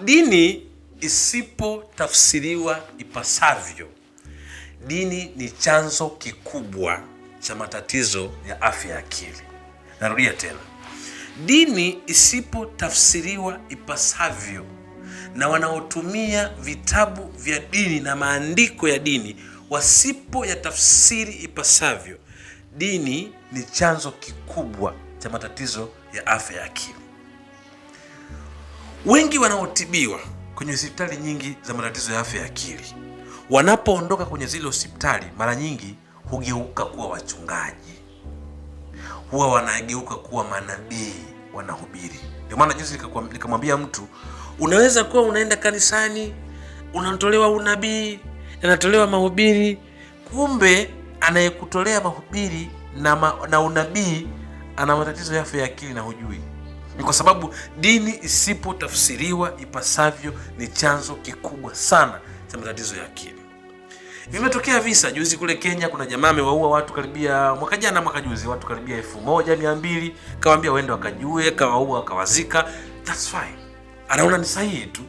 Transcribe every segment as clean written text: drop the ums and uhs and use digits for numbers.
Dini isipotafsiriwa ipasavyo, dini ni chanzo kikubwa cha matatizo ya afya ya akili. Narudia tena. Dini isipotafsiriwa ipasavyo na wanaotumia vitabu vya dini na maandiko ya dini wasipoyatafsiri ipasavyo, dini ni chanzo kikubwa cha matatizo ya afya ya akili. Wengi wanaotibiwa kwenye hospitali nyingi za matatizo ya afya ya akili, wanapoondoka kwenye zile hospitali, mara nyingi hugeuka kuwa wachungaji, huwa wanageuka kuwa manabii, wanahubiri. Ndio maana juzi nikamwambia mtu, unaweza kuwa unaenda kanisani, unatolewa unabii, unatolewa mahubiri, kumbe anayekutolea mahubiri na unabii ana matatizo ya afya ya akili na hujui. Ni kwa sababu dini isipotafsiriwa ipasavyo ni chanzo kikubwa sana cha matatizo ya akili. Vimetokea visa juzi kule Kenya, kuna jamaa amewaua watu karibia mwaka juzi watu karibia 1200, kawaambia waende wakajue, kawaua wakawazika. That's fine. Anaona ni sahihi tu.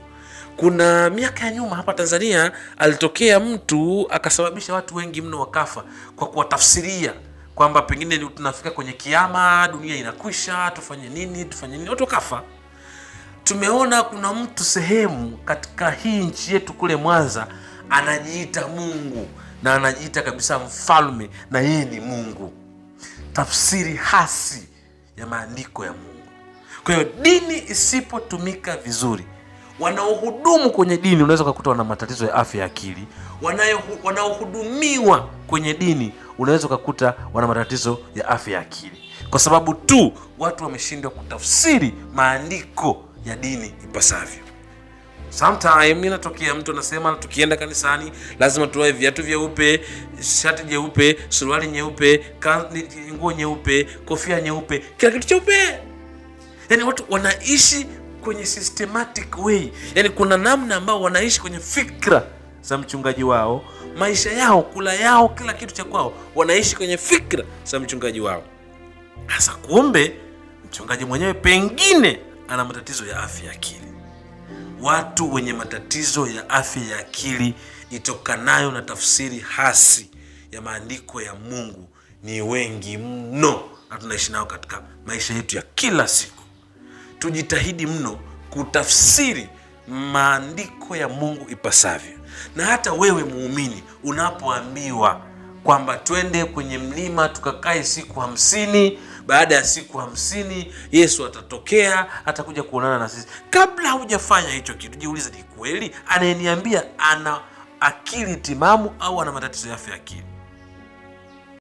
Kuna miaka ya nyuma hapa Tanzania alitokea mtu akasababisha watu wengi mno wakafa kwa kuwatafsiria kwamba pengine tunafika kwenye kiyama, dunia inakwisha, tufanye nini, watu kafa. Tumeona kuna mtu sehemu katika hii nchi yetu kule Mwanza anajiita Mungu na anajiita kabisa mfalme na yeye ni Mungu. Tafsiri hasi ya maandiko ya Mungu. Kwa hiyo dini isipotumika vizuri, wanaohudumu kwenye dini unaweza kukuta wana matatizo ya afya ya akili. Wanaohudumiwa kwenye dini unaweza kukuta wana matatizo ya afya ya akili, kwa sababu tu watu wameshindwa kutafsiri maandiko ya dini ipasavyo. Sometime inatokea mtu anasema tukienda kanisani lazima tuvae viatu vyeupe, shati jeupe, suruali nyeupe, nguo nyeupe, kofia nyeupe, kila kitu cheupe. Yaani watu wanaishi kwenye systematic way. Yaani kuna namna ambao wanaishi kwenye fikra za mchungaji wao, maisha yao, kula yao, kila kitu cha kwao, wanaishi kwenye fikra za mchungaji wao. Hasa kumbe mchungaji mwenyewe pengine ana matatizo ya afya ya akili. Watu wenye matatizo ya afya ya akili itokanayo na tafsiri hasi ya maandiko ya Mungu ni wengi mno, na tunaishi nao katika maisha yetu ya kila siku. Tujitahidi mno kutafsiri maandiko ya Mungu ipasavyo. Na hata wewe muumini unapoambiwa kwamba twende kwenye mlima tukakae siku 50, baada ya siku 50 Yesu atatokea, atakuja kuonana na sisi, kabla hujafanya hicho kitu jiulize, ni kweli anayeniambia ana akili timamu au ana matatizo ya afya ya akili?